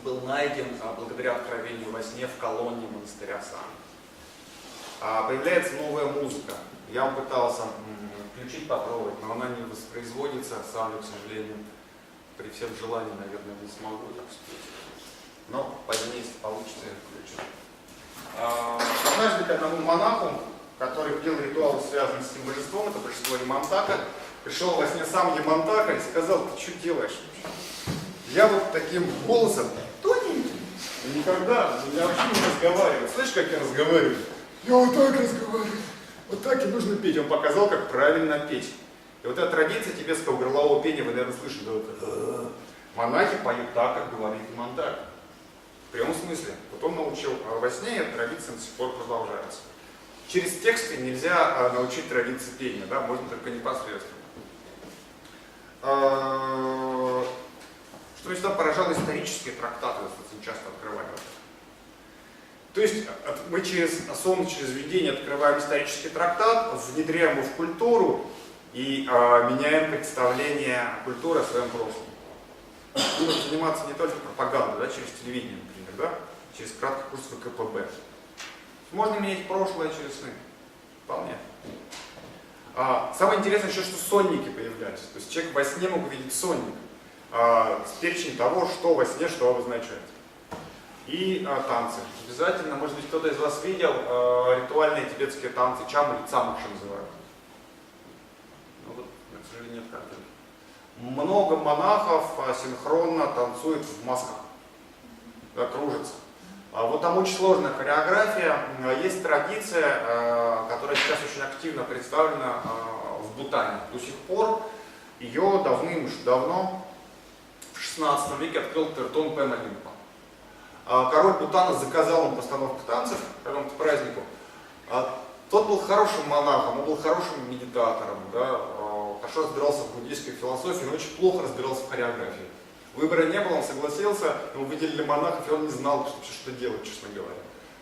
был найден благодаря откровению во сне в колонне монастыря Сан. Появляется новая музыка. Я пытался включить, попробовать, но она не воспроизводится. Сам, к сожалению, при всем желании, наверное, не смогу так спеть. Но позднее, если получится, я включу. Однажды к одному монаху, который пел ритуал, связанный с символом, это божество Ямантака, пришел во сне сам Ямантака и сказал: ты что делаешь? Я вот таким голосом, тоненьким, никогда, я вообще не разговариваю. Слышишь, как я разговариваю? Я вот так разговариваю. Вот так и нужно петь. Он показал, как правильно петь. И вот эта традиция тибетского горлового пения, вы, наверное, слышали, да, вот монахи поют так, как говорит Ямантака. В прямом смысле. Вот он научил во сне, и эта традиция до сих пор продолжается. Через тексты нельзя научить традиции пения, да, можно только непосредственно. Что меня всегда поражало, исторические трактаты достаточно часто открывали. То есть мы через видение открываем исторический трактат, внедряем его в культуру и меняем представление культуры о своем прошлом. Нужно заниматься не только пропагандой, да, через телевидение, например, да, через краткий курс ВКПБ. Можно менять прошлое через сны. Вполне. Самое интересное еще, что сонники появляются. То есть человек во сне мог увидеть сонник. С перечень того, что во сне, что обозначает. И танцы. Обязательно, может быть, кто-то из вас видел ритуальные тибетские танцы, чам или цамакши называют. Ну вот, к сожалению, нет картинки. Много монахов синхронно танцуют в масках, да, кружатся. Вот там очень сложная хореография. Есть традиция, которая сейчас очень активно представлена в Бутане. До сих пор ее давным-давно в 16 веке открыл Тертон Пема Линпа. Король Бутана заказал ему постановку танцев к какому-то празднику. Тот был хорошим монахом, он был хорошим медитатором, да, хорошо разбирался в буддийской философии, но очень плохо разбирался в хореографии. Выбора не было, он согласился, ему выделили монахов, и он не знал, что делать, честно говоря.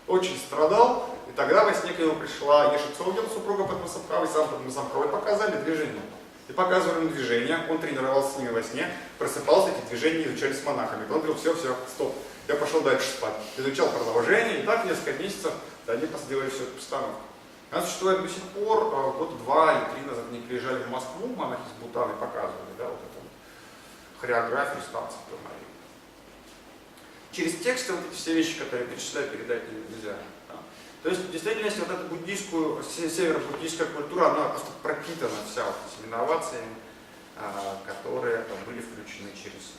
Очень страдал, и тогда во сне к нему пришла Еши Цогел, супруга Падмасамбхавы, и сам Падмасамбхавы показали движение. И показывали ему движения, он тренировался с ними во сне, просыпался, эти движения изучали с монахами. Он говорил: все, стоп, я пошел дальше спать. Изучал продолжение, и так несколько месяцев они сделали всю эту постановку. Она существует до сих пор, года 2 или 3 назад они приезжали в Москву, монахи из Бутана, и показывали, да, вот эту хореографию, станцию Турмари. Через тексты вот эти все вещи, которые я перечисляю, передать нельзя. Да. То есть, в действительности, вот эта северо-буддийская культура, она просто пропитана вся вот этими инновациями, которые были включены через.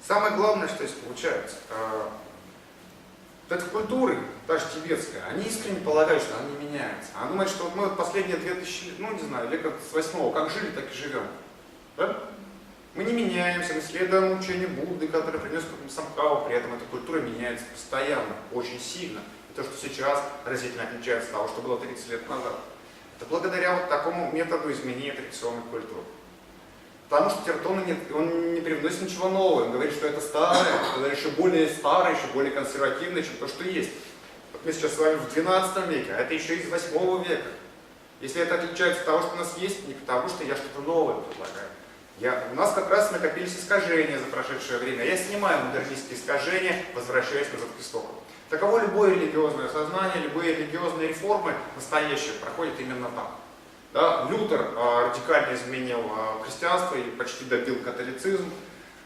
Самое главное, что здесь получается, вот эти культуры, даже тибетская, они искренне полагают, что они меняются. Она думает, что вот мы вот последние 2000 лет, ну не знаю, века с 8-го, как жили, так и живем. Да? Мы не меняемся, мы следуем учению Будды, который принес Падмасамбхаву, при этом эта культура меняется постоянно, очень сильно. И то, что сейчас разительно отличается от того, что было 30 лет назад. Это благодаря вот такому методу изменения традиционных культур. Потому что Тертон он не привносит ничего нового, он говорит, что это старое, это еще более старое, еще более консервативное, чем то, что есть. Вот мы сейчас с вами в 12 веке, а это еще из 8 века. Если это отличается от того, что у нас есть, не потому что я что-то новое предлагаю. У нас как раз накопились искажения за прошедшее время. Я снимаю модернистские искажения, возвращаясь назад к истокам. Таково любое религиозное сознание, любые религиозные реформы настоящие проходят именно там. Да, Лютер радикально изменил христианство и почти добил католицизм,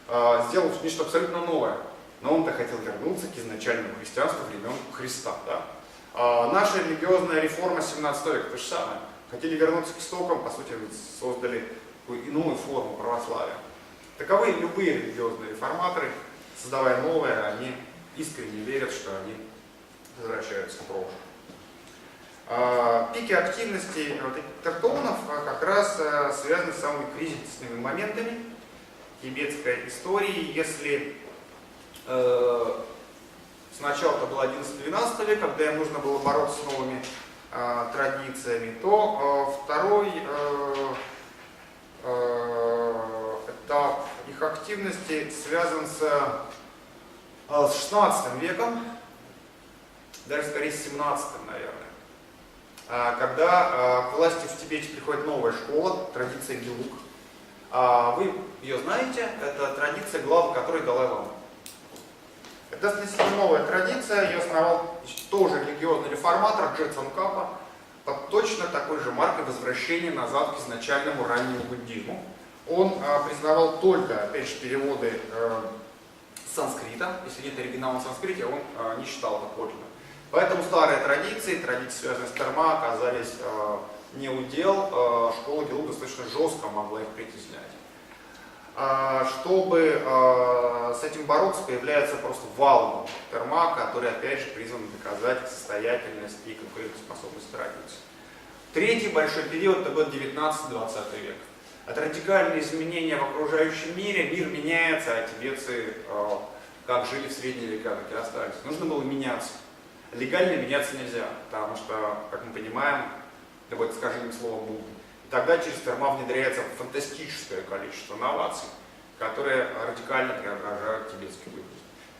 сделал нечто абсолютно новое. Но он-то хотел вернуться к изначальному христианству времен Христа. Да? Наша религиозная реформа 17 века то же самое. Хотели вернуться к истокам, по сути, создали иную форму православия. Таковы любые религиозные реформаторы, создавая новое, они искренне верят, что они возвращаются к прошлому. Пики активности вот этих тертонов как раз связаны с самыми кризисными моментами тибетской истории. Если сначала это был 11-12 век, когда им нужно было бороться с новыми традициями, то второй этап их активности связан с 16 веком, даже скорее с 17, наверное, когда к власти в Тибете приходит новая школа, традиция Гелук. Вы ее знаете, это традиция, главы которой Далай-лама. относительно новая традиция, ее основал тоже религиозный реформатор Джетсон Капа под точно такой же маркой возвращения назад к изначальному раннему буддизму. Он признавал только, опять же, переводы санскрита. Если нет оригинала на санскрите, он не считал это подлинным. Поэтому старые традиции, связанные с терма, оказались не удел. Школа Гелуг достаточно жестко могла их притеснять. Чтобы с этим бороться, появляется просто вал терма, который опять же призван доказать состоятельность и конкурентоспособность традиций. Третий большой период это был 19-20 век. От радикальных изменений в окружающем мире мир меняется, а тибетцы как жили в средние века, так и остались. Нужно было меняться. Легально меняться нельзя, потому что, как мы понимаем, это будет искажением слова Будда. И тогда через терма внедряется фантастическое количество новаций, которые радикально преображают тибетский буддизм.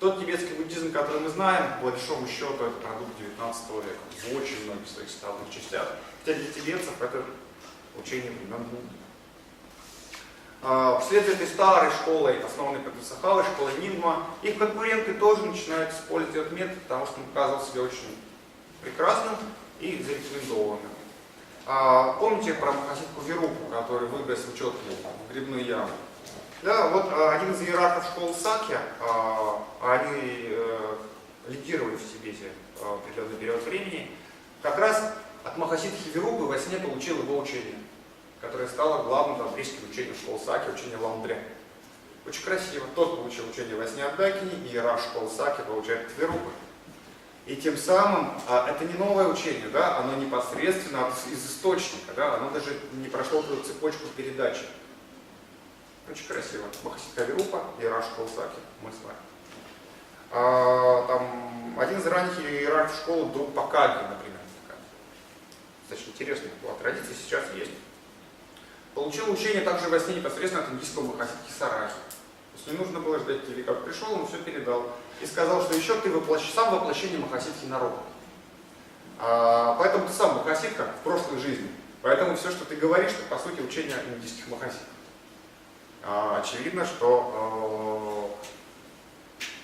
Тот тибетский буддизм, который мы знаем, по большому счету, это продукт 19 века в очень многих своих составных частях. Хотя для тибетцев это учение времен Будды. Вслед за этой старой школой, основанной по Висахавой, школой Нингма, их конкуренты тоже начинают использовать этот метод, потому что он показал себя очень прекрасным и зарекомендованным. Помните про Махасидху Вирупу, который выбросил четки в грибную яму? Да, вот один из иерархов школы Сакья, они лидировали в Тибете в определенный период времени, как раз от Махасидхи Вирупы во сне получил его учение, которое стало главным буддийским учением школы Сакья, учение Ламдре. Очень красиво. Тот получил учение во сне от Дакини, и иерарх школы Сакья получает от Вирупы. И тем самым это не новое учение, да, оно непосредственно из источника, да, оно даже не прошло эту цепочку передачи. Очень красиво. Махасидха Вирупа, иерарх школы Сакья, мы с вами. Там, один из ранних иерархов школы Друпа Кагья, например, такая. Достаточно интересная была традиция, сейчас есть. Получил учение также во сне непосредственно от индийского Махасидхи Сарахи. То есть не нужно было ждать, как пришел, он все передал. И сказал, что еще ты сам воплощение Махасидхи народа. Поэтому ты сам Махасидха в прошлой жизни. Поэтому все, что ты говоришь, это по сути учение индийских Махасидхов. Очевидно, что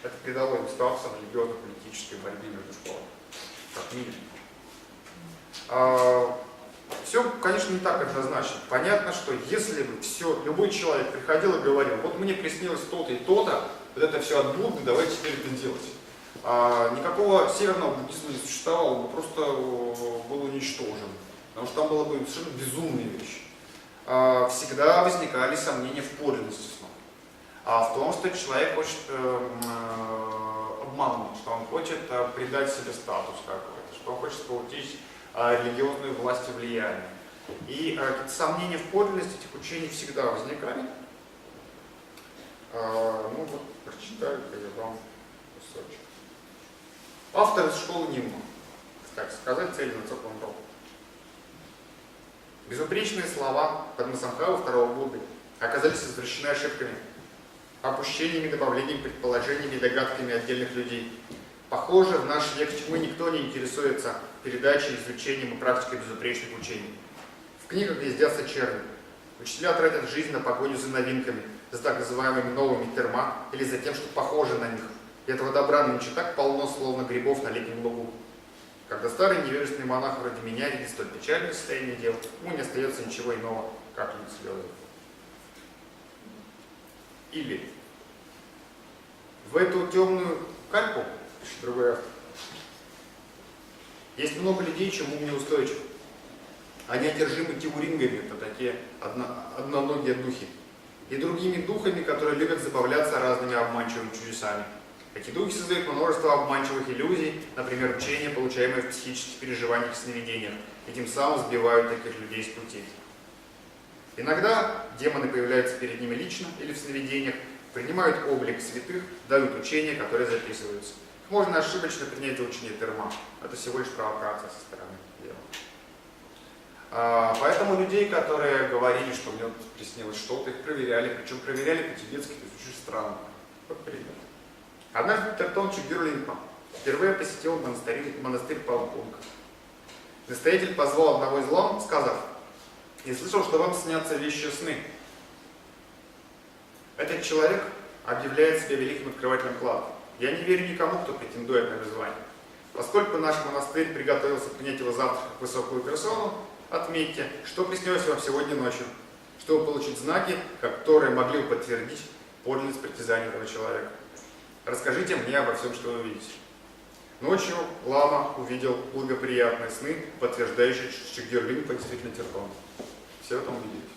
это придало им статус религиозно-политической борьбе между школами. Как минимум. Все, конечно, не так однозначно. Понятно, что если бы любой человек приходил и говорил, вот мне приснилось то-то и то-то, вот это все от Будды, давайте теперь это делать. Никакого северного буддизма не существовало, он просто был уничтожен. Потому что там было бы совершенно безумные вещи. Всегда возникали сомнения в подлинности снов. В том, что человек хочет обмануть, что он хочет придать себе статус какой-то, что он хочет получить религиозную власть и влияние. И сомнения в подлинности этих учений всегда возникали. Ну вот, прочитаю я вам кусочек. Автор из школы Нингма, так сказать, цели на цоколом року. Безупречные слова Падмасамбхавы второго Будды оказались извращены ошибками, опущениями, добавлениями, предположениями и догадками отдельных людей. Похоже, в наш век тьмы никто не интересуется передачей, изучением и практикой безупречных учений. В книгах гнездятся черви. Учителя тратят жизнь на погоню за новинками, за так называемыми новыми терма или за тем, что похоже на них. И этого добра нынче так полно, словно грибов на летнем лугу. Когда старый невежественный монах вроде меня видит столь печальное состояние дел, ему не остается ничего иного, как лить слезы. Или в эту темную кальпу, пишет другой автор, есть много людей, чему неустойчив. Они одержимы тиурингами, это такие одноногие духи, и другими духами, которые любят забавляться разными обманчивыми чудесами. Эти духи создают множество обманчивых иллюзий, например, учения, получаемые в психических переживаниях и сновидениях, и тем самым сбивают таких людей с пути. Иногда демоны появляются перед ними лично или в сновидениях, принимают облик святых, дают учения, которые записываются. Их можно ошибочно принять за учение терма. Это всего лишь провокация со стороны демона. Поэтому людей, которые говорили, что мне приснилось что-то, их проверяли, причем проверяли по-тибетски, то есть очень странно. Вот пример. Однажды Тертончик Гюрлинпа впервые посетил монастырь Палпунга. Настоятель позвал одного из лам, сказав: «Я слышал, что вам снятся вещи сны». Этот человек объявляет себя великим открывателем кладов. Я не верю никому, кто претендует на это звание. Поскольку наш монастырь приготовился принять его завтра как высокую персону, отметьте, что приснилось вам сегодня ночью, чтобы получить знаки, которые могли бы подтвердить подлинность притязаний этого человека. Расскажите мне обо всем, что вы видите. Ночью лама увидел благоприятные сны, подтверждающие, что Герлинг действительно терпел. Все в этом убедились.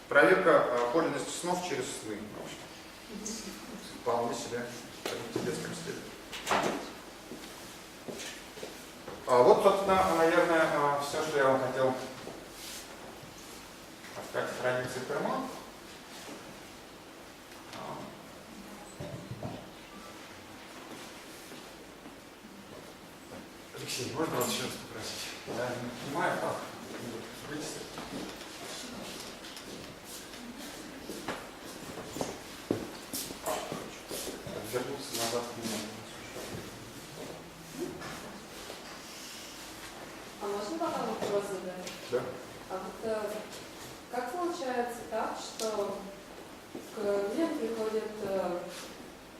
Проверка подлинности снов через сны. Вполне себе в тибетском стиле. Вот, собственно, наверное, все, что я вам хотел сказать о традиции Перма. Алексей, можно вас еще раз попросить? Я не понимаю, как быть. Вернуться назад к нему. А можно пока вопрос задать? Да. А вот как получается так, что к людям приходят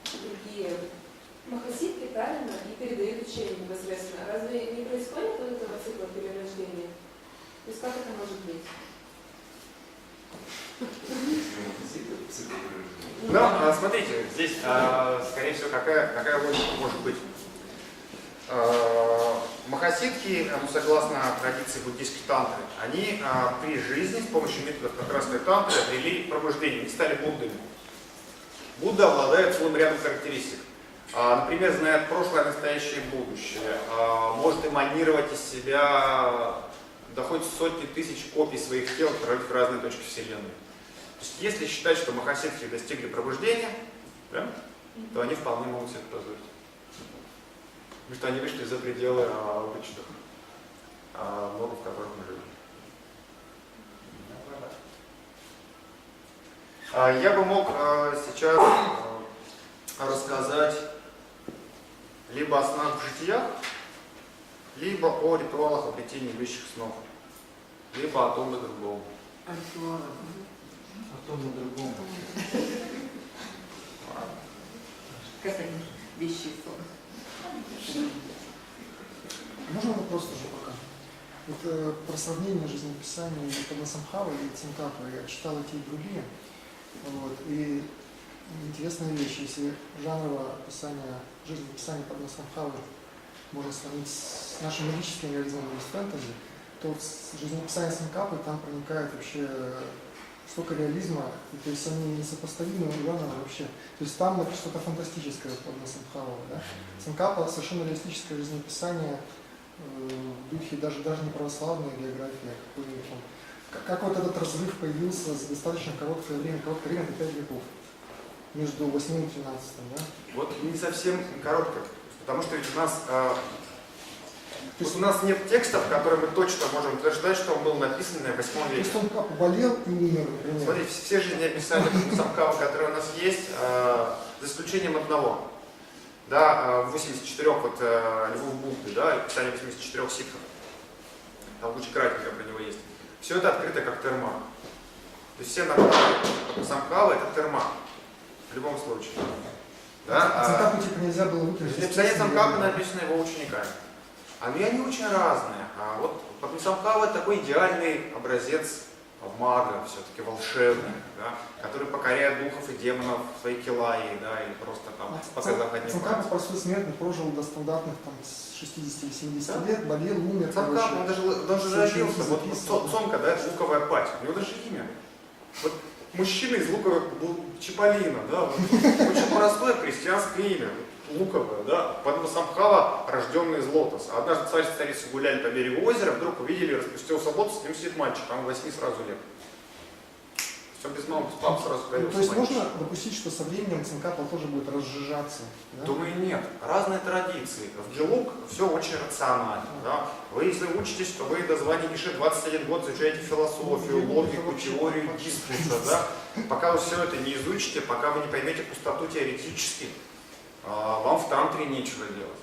другие махасидки, правильно, и передают учение непосредственно? Разве не происходит вот этого цикла перерождения? То есть как это может быть? Ну, смотрите, здесь, скорее всего, какая логика может быть. Махасидхи, ну, согласно традиции буддийской тантры, они при жизни с помощью методов как раз тантры обрели пробуждение, они стали Буддами. Будда обладает целым рядом характеристик. Например, знает прошлое, настоящее и будущее, может эманировать из себя да хоть сотни тысяч копий своих тел, отправить в разные точки Вселенной. То есть, если считать, что махасидхи достигли пробуждения, да, то они вполне могут себе это позволить. Потому что они вышли за пределы обычных модов, в которых мы живем. Я бы мог сейчас рассказать либо о снах в житиях, либо о ритуалах обретения вещих снов, либо о том и другом. О ритуалах. О том и другом. Как они вещи сон? Можно вопрос тоже пока? Вот про сравнение жизнеописания Падмасамбхавы и Цинкапы. Я читал эти и другие. Вот, и интересная вещь, если жанровое описание жизнеописания Падмасамбхавы можно сравнить с нашим магическим реализмом из фэнтези, то в жизнеописании Цинкапы там проникает вообще столько реализма, и, то есть они несопоставимы у жанра вообще. То есть там это что-то фантастическое Падмасамбхава, да? Цинкапа совершенно реалистическое жизнеописание в духе даже не православной географии, как вот этот разрыв появился за достаточно короткое время, это 5 веков, между 8 и 13, да? Вот не совсем коротко, потому что ведь у нас нет текстов, которые мы точно можем утверждать, что он был написан в 8 веке. То есть он как болел и умер, например. Смотрите, все жизнеописания Падмасамбхавы, которые у нас есть, за исключением одного. Да, 84 львов Будды, да, описание 84 сикхов. Там очень кратенько про него есть. Все это открыто как терма. То есть все нормальные Падмасамбхавы это терма. В любом случае. Да? Цинкапу типа нельзя было выкинуть. Описание Цинкапы написано его учениками. И они очень разные. Вот Падмасамбхава такой идеальный образец мага, все-таки волшебник, да, который покоряет духов и демонов своей килаи, да, или просто там показав одни Цинкапа простой смертный прожил до стандартных там, с 60-70 лет, болел, умер. Цинкапа, он даже родился, вот Цонка, да, это луковая пать, у него даже имя. Вот мужчина из луковой был Чиполлино, да, вот, очень простое крестьянское имя, луковое, да, Падмасамбхава, рожденный из лотоса. Однажды царь и царица гуляли по берегу озера, вдруг увидели, распустился лотос, с ним сидит мальчик, там 8 сразу лет. Все без мамы, папа сразу появился. То есть можно допустить, что со временем Цинкапа тоже будет разжижаться? Да? Думаю, нет. Разные традиции. В Гелук все очень рационально. Да? Вы, если учитесь, то вы до звания Нише 21 год изучаете философию, логику, теорию дискурса. Да? Пока вы все это не изучите, пока вы не поймете пустоту теоретически, вам в тантре нечего делать.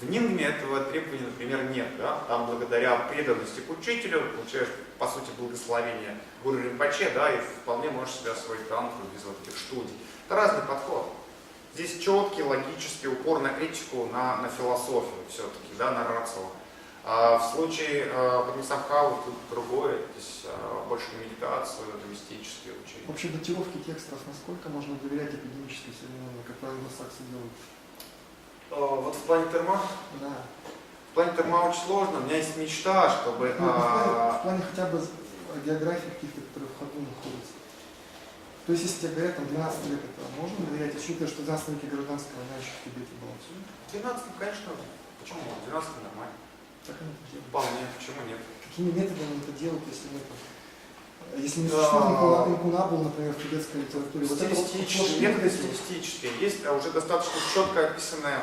В нингме этого требования, например, нет. Да? Там благодаря преданности к учителю получаешь, по сути, благословение Гуру Ринпоче, да, и вполне можешь себя освоить тантру без вот этих студий. Это разный подход. Здесь четкий, логический упор на этику, на философию все-таки, да, на рацио. А в случае Падмасамбхавы тут другое, здесь больше на медитацию, на мистические учения. Вообще датировки текстов, насколько можно доверять академической современной, как англосаксы делают? Вот в плане терма? Да. В плане терма очень сложно. У меня есть мечта, чтобы... Ну, в плане хотя бы географии каких-то, которые в ходу находятся. То есть, если тебе говорят, там, 12 век, это можно доверять, учитывая, что в 12 веке гражданская война еще в Тибете была. В 12, конечно, почему? В 12 нормально. Так они это делают. Вполне, почему нет? Какими методами это делают, если нет? Если не Да. существует инкунабул, например, в тибетской литературе. Вот это вот Стилистические, методы стилистические. Есть уже достаточно четко описанная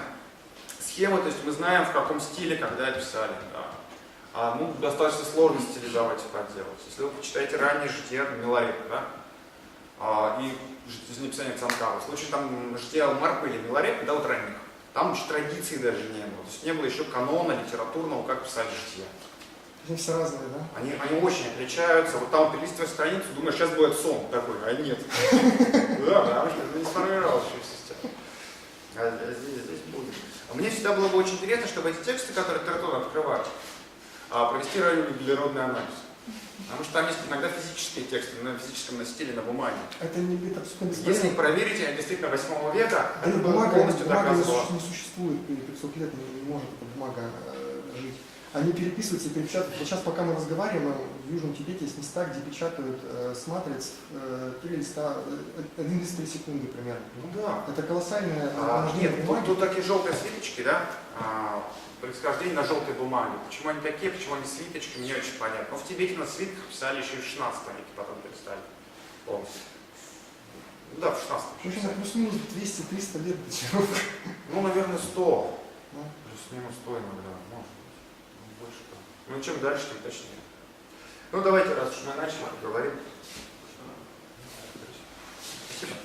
схема, то есть мы знаем, в каком стиле, когда писали. Да. Ну, достаточно сложно стилизовать и подделать. Если вы почитаете ранние жития Миларета, да, и жизнеописание Цанкава, в случае там жития Марпы или Миларета, да, вот ранних, там еще традиции даже не было. То есть не было еще канона литературного, как писать жития. Они все разные, да? Они очень отличаются. Вот там перелистываешь страницу, думаешь, сейчас будет сон такой, а нет. Да, потому что не сформировалась еще система. А здесь будет. Мне всегда было бы очень интересно, чтобы эти тексты, которые Тертон открывает, провести радиоуглеродный анализ. Потому что там есть иногда физические тексты на физическом носителе, на бумаге. Это абсолютно бесполезно. Если их проверить, они действительно 8 века, Да, это бумага полностью доказывало. не существует 500 лет, не может эта бумага жить. Они переписываются и перепечатывают. Вот сейчас, пока мы разговариваем, в Южном Тибете есть места, где печатают с матриц 3 листа, 1 лист 3 секунды примерно. Ну да. Это колоссальное Нет, бумаги. тут такие желтые слиточки, да? Происхождение на желтой бумаге. Почему они такие, почему они слиточки, не очень понятно. Но в Тибете на свитках писали еще и в 16 веке, потом перестали полностью. Ну да, в 16 В общем, плюс-минус 200-300 лет датировка. Ну, наверное, 100. Ну. Плюс-минус 100 иногда, может быть. Ну, больше того. Ну, чем дальше, тем точнее. Ну, давайте, раз уж мы начали, поговорим. Спасибо.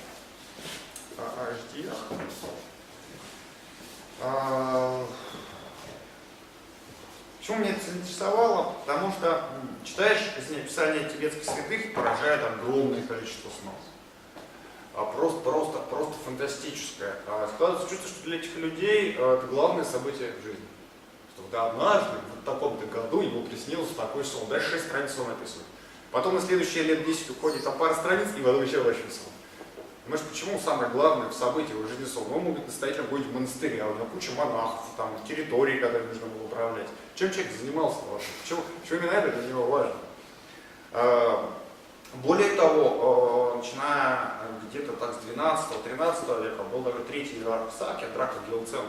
HDR. Почему меня это заинтересовало? Потому что читаешь жизнеописание тибетских святых и поражает огромное количество снов. Просто фантастическое. Складывается чувство, что для этих людей это главное событие в жизни. Что вот однажды, в таком-то году ему приснился такой сон. Дальше 6 страниц сон описывают. Потом на следующие лет 10 уходит там пара страниц, и потом еще очень сон. Понимаешь, почему самое главное в событии в жизни сон? Он мог быть настоятелем какой-нибудь монастыря, у него куча монахов, там, территории, которые нужно было управлять. Чем человек занимался вообще? Почему именно это для него важно? Более того, начиная где-то так с 12-13 века, был даже третий иерарх Саки, Драка Гелцен,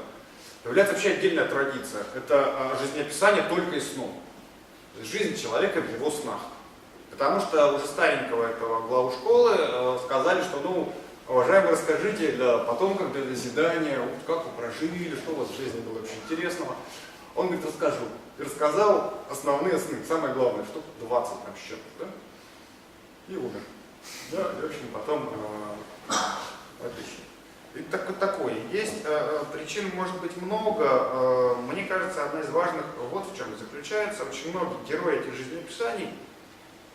появляется вообще отдельная традиция. Это жизнеописание только из снов. Жизнь человека в его снах. Потому что уже старенького этого главу школы сказали, что, ну, уважаемые, расскажите для потомков, для назидания, вот как вы прожили, что у вас в жизни было вообще интересного. Он говорит, расскажу. И рассказал основные сны, самое главное, штук 20 там счетов, да? И умер. Да, и, в общем, потом отлично. И такое есть. Причин может быть много. Мне кажется, одна из важных вот в чем заключается. Очень многие герои этих жизнеописаний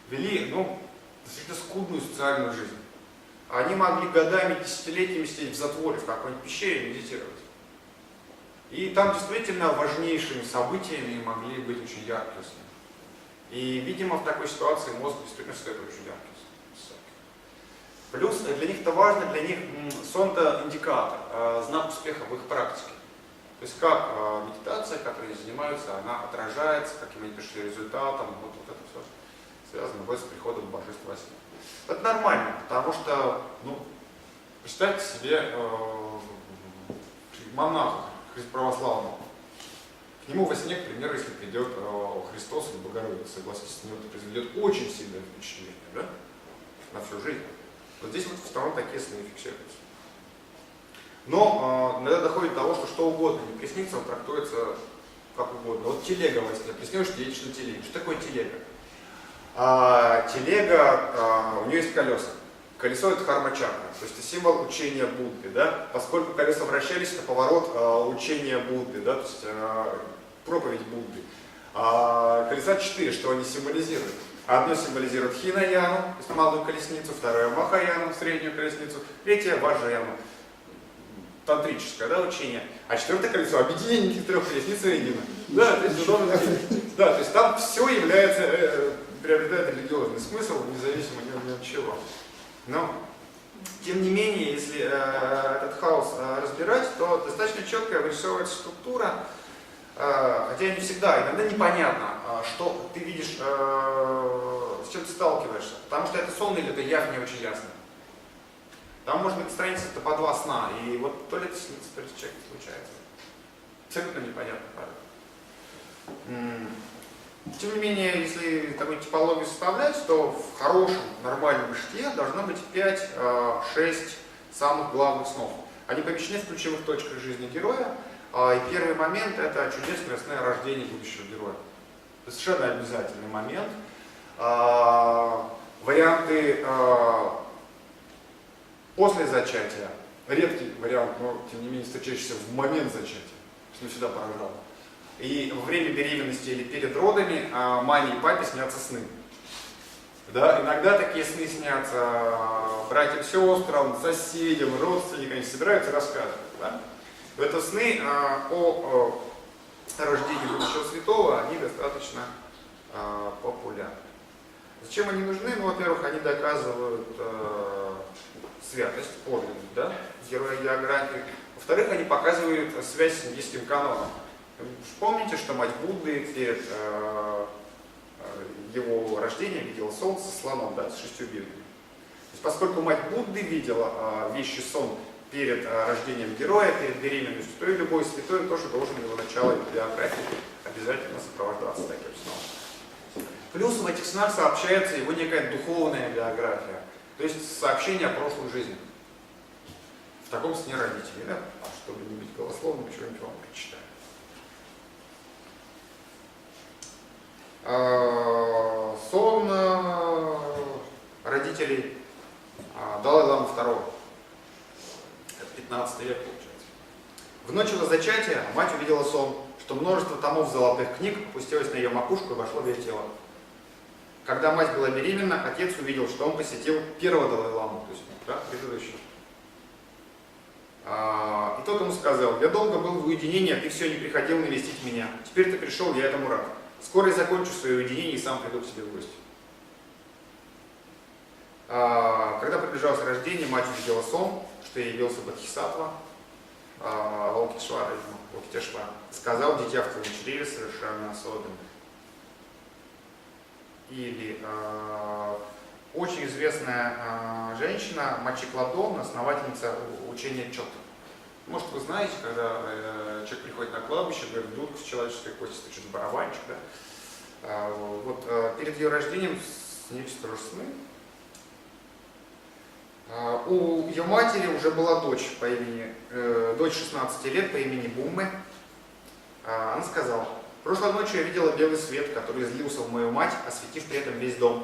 вели, ну, действительно скудную социальную жизнь. Они могли годами, десятилетиями сидеть в затворе, в какой-нибудь пещере и медитировать. И там действительно важнейшими событиями могли быть очень яркие сны. И, видимо, в такой ситуации мозг действительно стоит очень яркий сон. Плюс для них это важно, для них сон-то индикатор, знак успеха в их практике. То есть как медитация, которой они занимаются, она отражается, каким они пришли результатом, вот это все связано с приходом божества во сне. Это нормально, потому что, ну, представьте себе монаха православного. К нему во сне, к примеру, если придет Христос или Богородица, согласитесь, с него это произведет очень сильное впечатление, да? На всю жизнь. Вот здесь вот в основном такие сны фиксируются. Но иногда доходит до того, что угодно не приснится, он трактуется как угодно. Вот телега во сне, приснешь, ты едешь на телеге. Что такое телега? Телега, у нее есть колеса. Колесо — это харма-чакра, то есть это символ учения Будды, да? Поскольку колеса вращались, это поворот учения Будды, да? То есть проповедь Будды. Колеса 4, что они символизируют? Одно символизирует Хинаяну, то есть малую колесницу, второе Махаяну, среднюю колесницу, третье Ваджаяну, тантрическое, да, учение, а четвертое колесо — объединение трех колесниц воедино. Да, то есть, да, то есть там все является, приобретает религиозный смысл, независимо ни от чего. Но, тем не менее, если этот хаос разбирать, то достаточно четко вырисовывается структура, хотя не всегда, иногда непонятно, что ты видишь, с чем ты сталкиваешься, потому что это сон или это явь, не очень ясно. Там может быть страница-то по 2 сна, и вот то ли это снится, то ли это человек случается. Абсолютно непонятно, правда. Тем не менее, если такую типологию составлять, то в хорошем, нормальном бытие должно быть 5-6 самых главных снов. Они помещены в ключевых точках жизни героя, и первый момент — это чудесное сное рождение будущего героя. Это совершенно обязательный момент. Варианты после зачатия, редкий вариант, но тем не менее встречающийся в момент зачатия, что всегда поражало. И во время беременности или перед родами маме и папе снятся сны. Да, иногда такие сны снятся братьям, сестрам, соседям, родственникам, они собираются и рассказывают. Да? Это сны о рождении будущего святого, они достаточно популярны. Зачем они нужны? Ну, во-первых, они доказывают святость, подлинность, да, героя географии. Во-вторых, они показывают связь с индийским каноном. Помните, что мать Будды перед его рождением видела солнце с слоном, да, с 6 бивнями. То есть, поскольку мать Будды видела вещий сон перед рождением героя, перед беременностью, то и любой святой тоже должен его начало биографии обязательно сопровождаться таким сном. Плюс в этих снах сообщается его некая духовная биография, то есть сообщение о прошлой жизни. В таком сне родителей, да? А чтобы не быть голословным, что-нибудь вам прочитаю. Сон родителей Далай-ламы II. Это 15 век получается. В ночь его зачатия мать увидела сон, что множество томов золотых книг опустилось на ее макушку и вошло в ее тело. Когда мать была беременна, отец увидел, что он посетил первого Далай-ламу, то есть да, предыдущего. И тот ему сказал: «Я долго был в уединении, а ты все не приходил навестить меня. Теперь ты пришел, я этому рад. Скоро я закончу свое уединение и сам приду к тебе в гости». Когда приближалось рождение, мать увидела сон, что ей явился Бодхисаттва, Локитешвара, сказал: «Дитя в твоем чреве совершенно особенно». Или очень известная женщина Мачикладон, основательница учения Чотта. Может, вы знаете, когда человек приходит на кладбище, говорит: дудка с человеческой кости, стучит барабанчик, да? Вот перед ее рождением снились тоже сны. У ее матери уже была дочь по имени, дочь 16 лет по имени Буммы. Она сказала: «Прошлой ночью я видела белый свет, который излился в мою мать, осветив при этом весь дом.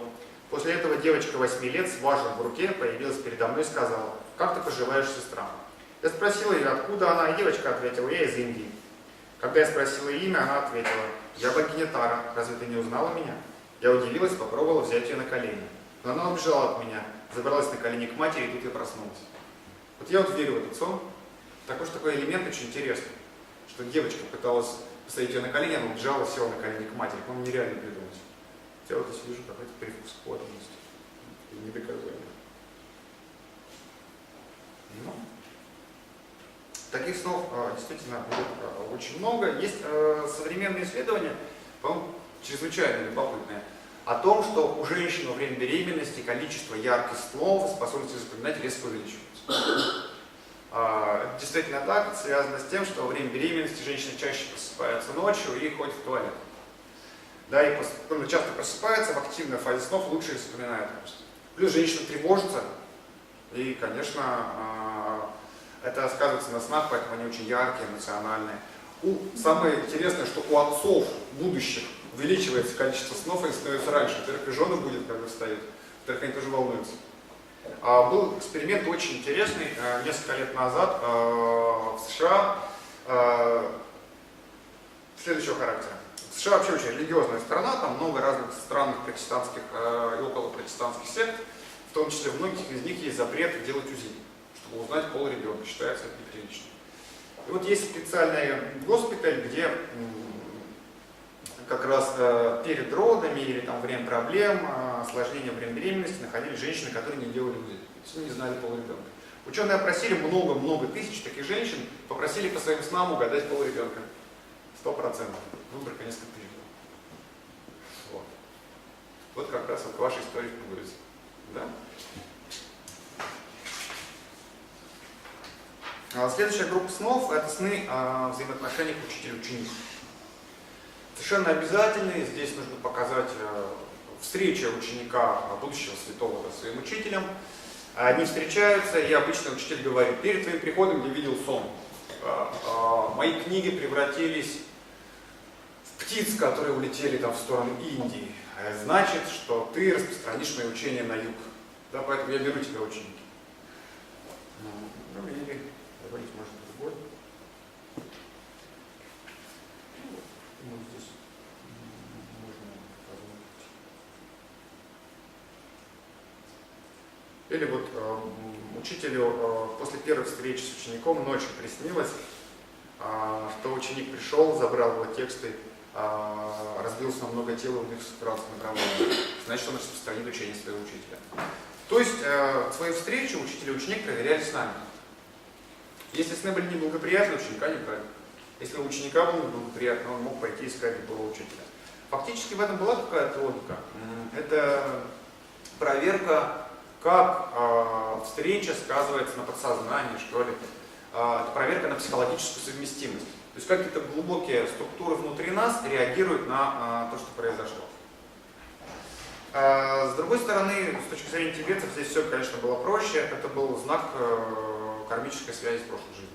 После этого девочка 8 лет с важем в руке появилась передо мной и сказала: как ты поживаешь, сестра?» Я спросила ее, откуда она, и девочка ответила: я из Индии. Когда я спросила имя, она ответила: я богиня Тара, разве ты не узнала меня? Я удивилась, попробовала взять ее на колени. Но она убежала от меня, забралась на колени к матери, и тут я проснулась. Вот я вот верю в этот сон. Такой элемент очень интересный, что девочка пыталась посадить ее на колени, она убежала, села на колени к матери. По-моему, нереально придумать. Я вот здесь вижу какой-то привкус подлинности и недоказуемый. Ну, таких снов действительно очень много. Есть современные исследования, по-моему, чрезвычайно любопытные, о том, что у женщин во время беременности количество ярких снов и способности запоминать резко увеличивается. Это действительно так, это связано с тем, что во время беременности женщины чаще просыпаются ночью и ходят в туалет. Да, и когда часто просыпаются, в активной фазе снов лучше их запоминают. Плюс женщина тревожится, и, конечно, это сказывается на снах, поэтому они очень яркие, эмоциональные. Самое интересное, что у отцов будущих увеличивается количество снов, они становятся раньше. Во-первых, и жены будет, когда встают, во-вторых, они тоже волнуются. Был эксперимент очень интересный несколько лет назад в США следующего характера. США вообще очень религиозная страна, там много разных странных протестантских и околопротестантских сект, в том числе в многих из них есть запрет делать УЗИ, чтобы узнать пол ребенка. Считается это неприлично. И вот есть специальный госпиталь, где как раз перед родами или там время проблем, осложнения во время беременности находились женщины, которые не делали УЗИ, то есть не знали пол ребенка. Ученые опросили много-много тысяч таких женщин, попросили по своим снам угадать пол ребенка. 100%. Выборка несколько тысяч. Вот. Вот как раз вот ваша история впугается. Да? Следующая группа снов – это сны о взаимоотношениях учитель-ученик. Совершенно обязательные. Здесь нужно показать встречу ученика, будущего святого, со своим учителем. Они встречаются, и обычно учитель говорит: перед твоим приходом я видел сон. Мои книги превратились в птиц, которые улетели там в сторону Индии. Значит, что ты распространишь мои учения на юг. Да, поэтому я беру тебя ученики. Ну, или говорить может другой. Вот здесь можно позволить. Или вот учителю после первой встречи с учеником ночью приснилось, что ученик пришел, забрал его тексты, разбился на много тел, и у них собирался направление. Значит, он распространит учение своего учителя. То есть свои встречи учитель и ученик проверяли с нами. Если сны были неблагоприятны, ученика не брали. Если у ученика было неблагоприятно, он мог пойти искать другого учителя. Фактически в этом была какая-то логика. Это проверка, как встреча сказывается на подсознании, что ли. Это проверка на психологическую совместимость. То есть какие-то глубокие структуры внутри нас реагируют на то, что произошло. С другой стороны, с точки зрения тибетцев, здесь все, конечно, было проще. Это был знак кармической связи с прошлой жизнью.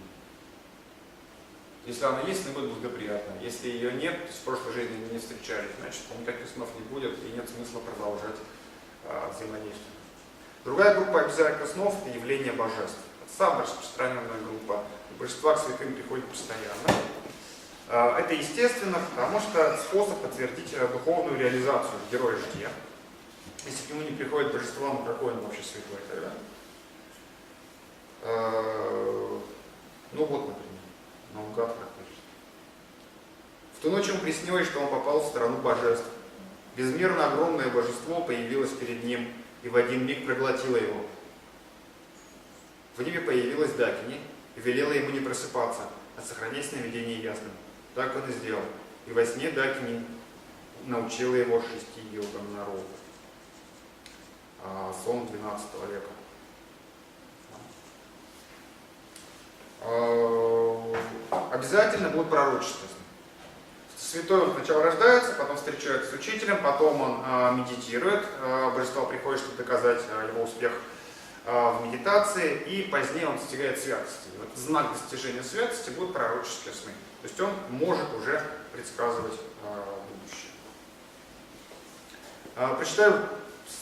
Если она есть, сны будет благоприятно. Если ее нет, то есть в прошлой жизни мы не встречались, значит, никаких снов не будет и нет смысла продолжать взаимодействие. Другая группа обязательных снов – это явление божеств. Это самая распространенная группа. Божества к святым приходят постоянно. Это естественно, потому что способ подтвердить духовную реализацию героя жития. Если к нему не приходит божество, ну какой он вообще святой тогда? Ну вот, например, наугад как пишет. В ту ночь ему приснилось, что он попал в страну божеств. Безмерно огромное божество появилось перед ним и в один миг проглотило его. В небе появилась Дакини и велела ему не просыпаться, а сохранять сновидение ясным. Так он и сделал. И во сне Дакини научила его 6 йогам народов. Сон 12 века. Обязательно будут пророчества. Святой он сначала рождается, потом встречается с учителем, потом он медитирует, божество приходит, чтобы доказать его успех в медитации, и позднее он достигает святости. Вот знак достижения святости будут пророческие сны. То есть он может уже предсказывать будущее. Прочитаю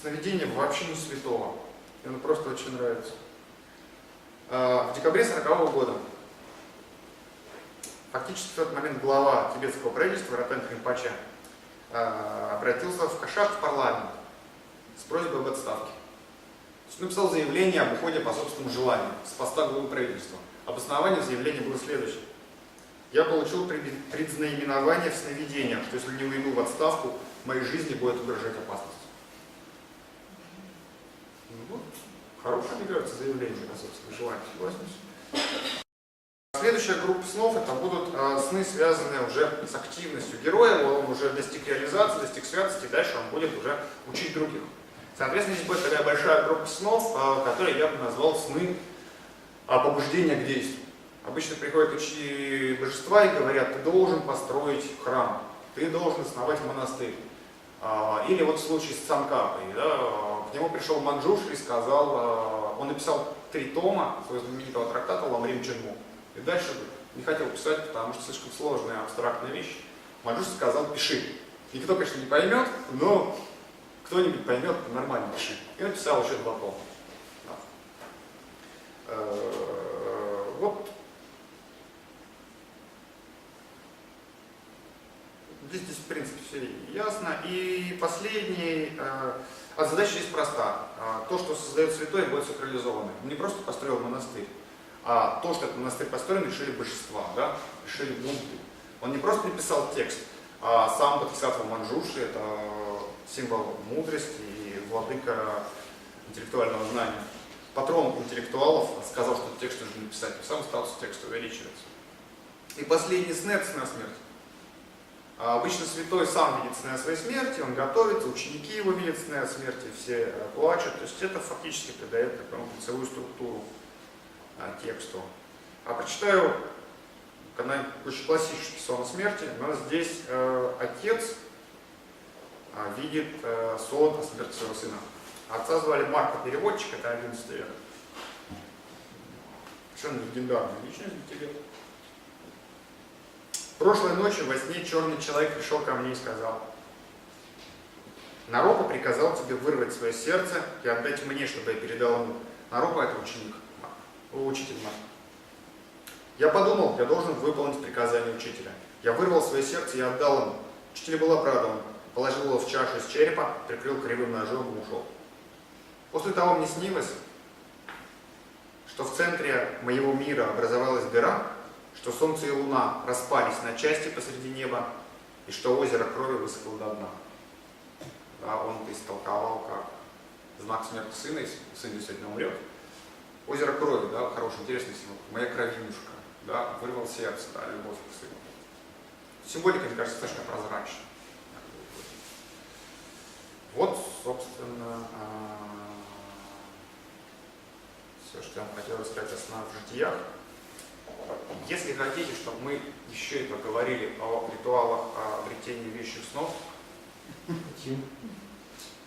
сновидение вообще не святого. Мне оно просто очень нравится. В декабре 1940 года фактически в тот момент глава тибетского правительства Ратен Ринпоче обратился в Кашак в парламент с просьбой об отставке. Он написал заявление об уходе по собственному желанию с поста главы правительства. Обоснование заявления было следующее. Я получил предзнаменование в сновидениях, что если не уйду в отставку, в моей жизни будет угрожать опасность. Ну, вот. Хорошее, мне кажется, заявление о собственном желании. Согласен? Следующая группа снов это будут сны, связанные уже с активностью героя. Он уже достиг реализации, достиг святости, и дальше он будет уже учить других. Соответственно, здесь будет такая большая группа снов, которые я бы назвал сны побуждения к действию. Обычно приходят учителя божества и говорят: ты должен построить храм, ты должен основать монастырь. Или вот в случае с Цанкапой, да, к нему пришел Манджуш и сказал, он написал 3 тома своего знаменитого трактата Ламрим Ченму. И дальше не хотел писать, потому что слишком сложная, абстрактная вещь. Манджуш сказал: пиши. Никто, конечно, не поймет, но кто-нибудь поймет, нормально пиши. И написал еще 2 тома. Да. Вот. Здесь в принципе все ясно. И последний, задача здесь проста. То, что создает святой, будет сакрализовано. Он не просто построил монастырь, а то, что этот монастырь построен, решили божества, да? Решили будды. Он не просто приписал текст, а сам Бодхисаттва Манджуши, это символ мудрости и владыка интеллектуального знания. Патрон интеллектуалов сказал, что текст нужно написать, и сам статус текста увеличивается. И последний сне – это сне смерти. Обычно святой сам видит сны о своей смерти, он готовится, ученики его видят сны о смерти, все плачут. То есть это фактически придает такую целую структуру тексту. А прочитаю очень классический сон о смерти. У нас здесь отец видит сон о смерти своего сына. Отца звали Марко Переводчик, это 11 век. Совершенно легендарная личность в Тибете. Прошлой ночью во сне черный человек пришел ко мне и сказал: Наропа приказал тебе вырвать свое сердце и отдать мне, чтобы я передал ему. Наропа — это ученик, учитель Марк. Я подумал, я должен выполнить приказание учителя. Я вырвал свое сердце и отдал ему. Учитель был обрадован, положил его в чашу из черепа, прикрыл кривым ножом и ушел. После того мне снилось, что в центре моего мира образовалась дыра, что солнце и луна распались на части посреди неба, и что озеро крови высохло до дна. Да, он это истолковал как знак смерти сына, если сын действительно умрет. Озеро крови, да, хороший, интересный символ. Моя кровинушка, да, вырвал сердце, да, любовь к сыну. Символика, мне кажется, достаточно прозрачна. Вот, собственно, все, что я вам хотел рассказать о снах в житиях. Если хотите, чтобы мы еще и поговорили о ритуалах обретения вещих снов,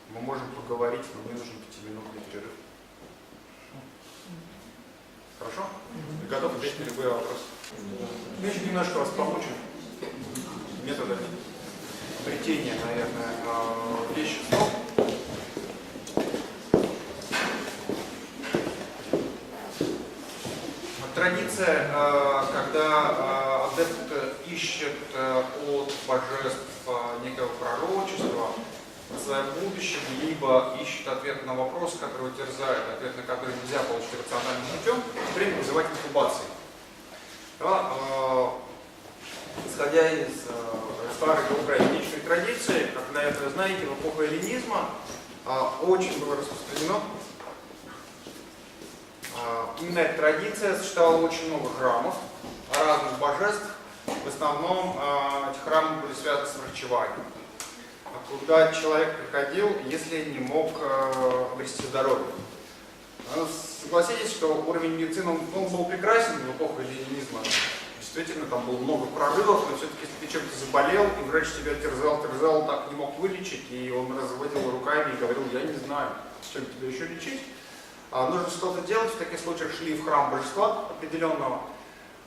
мы можем поговорить, но мне нужен 5-минутный перерыв. Хорошо? Вы готовы ответить на любые вопросы? Мы еще немножко вас помучим методами обретения, наверное, вещих снов. Традиция, когда адепт ищет от божеств некого пророчества о своем будущем, либо ищет ответ на вопрос, который его терзает, ответ на который нельзя получить рациональным путем, время вызывать инкубации. Да, исходя из старой доброй этнической традиции, как, наверное, знаете, в эпоху эллинизма очень было распространено. Именно эта традиция существовала очень много храмов разных божеств. В основном эти храмы были связаны с врачеванием. Куда человек приходил, если не мог обрести здоровье. Согласитесь, что уровень медицины он был прекрасен в эпоху эллинизма. Действительно, там было много прорывов, но все-таки, если ты чем-то заболел, и врач тебя терзал, так не мог вылечить, и он разводил руками и говорил: я не знаю, чем тебя еще лечить. Нужно что-то делать, в таких случаях шли в храм божества определенного,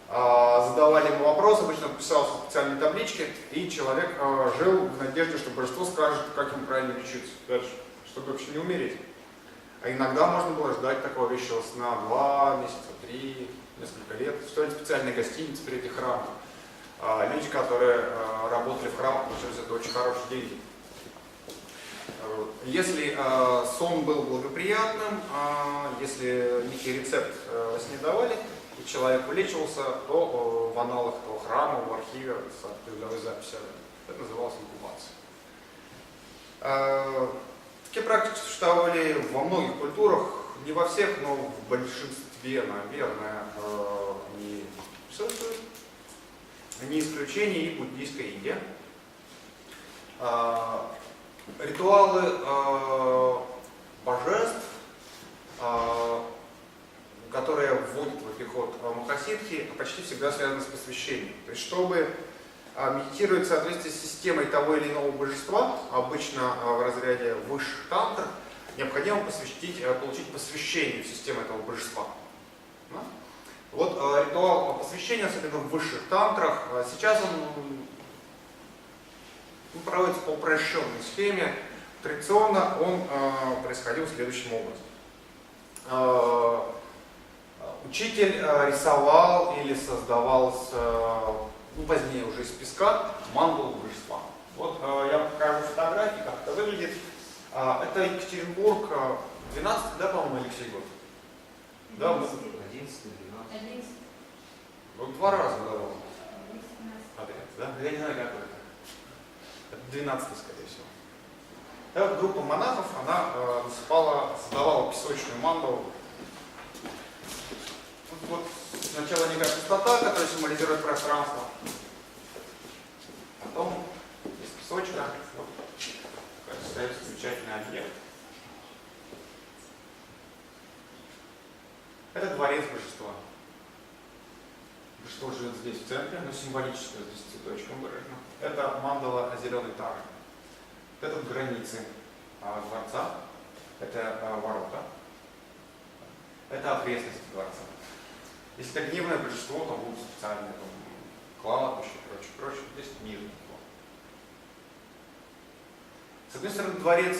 задавали ему вопросы, обычно писался в специальной табличке, и человек жил в надежде, что божество скажет, как ему правильно лечиться дальше, чтобы вообще не умереть. А иногда можно было ждать такого вещего сна 2 месяца, 3, несколько лет. Стоят специальные гостиницы при этих храмах. Люди, которые работали в храмах, получали за это очень хорошие деньги. Если сон был благоприятным, если некий рецепт во сне давали, и человек вылечивался, то в аналах этого храма, в архиве с передовой записи это называлось инкубацией. Такие практики существовали во многих культурах, не во всех, но в большинстве, наверное, они присутствуют. Не исключение и буддийская Индия. Ритуалы божеств, которые вводят в обиход махасидхи, почти всегда связаны с посвящением. То есть, чтобы медитировать в соответствии с системой того или иного божества, обычно в разряде высших тантр, необходимо получить посвящение в систему этого божества. Да? Вот ритуал посвящения, особенно в высших тантрах, сейчас он проводится по упрощенной схеме. Традиционно он происходил следующим образом. Учитель рисовал или создавал, позднее уже из песка, мандалу божества. Вот я вам покажу фотографии, как это выглядит. Это Екатеринбург, 12, да, по-моему, Алексей год? Да, 11, 11. ну, 2 раза давал. Подряд, да? Я не знаю, какой это. Это 12, скорее всего. Да, вот группа монахов, она создавала песочную мандалу. Вот сначала некая пустота, которая символизирует пространство. Потом из песочка вот, создается замечательный объект. Это дворец божества. Божество живет здесь в центре, но символически здесь цветочком выражено. Это мандала зеленой тары. Это границы дворца. Это ворота. Это окрестности дворца. Если это гневное божество, то будут специальные кладбища и прочее. Здесь мир. С одной стороны, дворец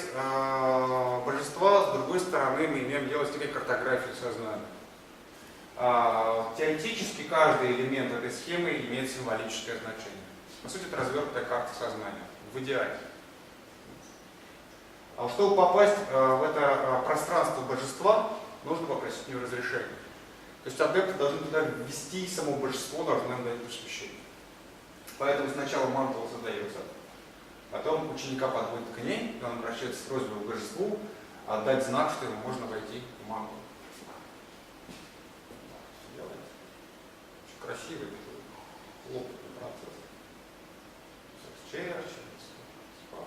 божества, с другой стороны, мы имеем дело с такой картографией сознания. Теоретически каждый элемент этой схемы имеет символическое значение. По сути, это развернутая карта сознания, в идеале. А чтобы попасть в это пространство божества, нужно попросить у него разрешения. То есть адепты должны туда ввести, и само божество должно нам дать посвящение. Поэтому сначала мантала задается, потом ученика подводит к ней, и он обращается с просьбой к божеству отдать знак, что ему можно войти в манталу. Очень красивый такой хлопотный процесс. Черчен, спал.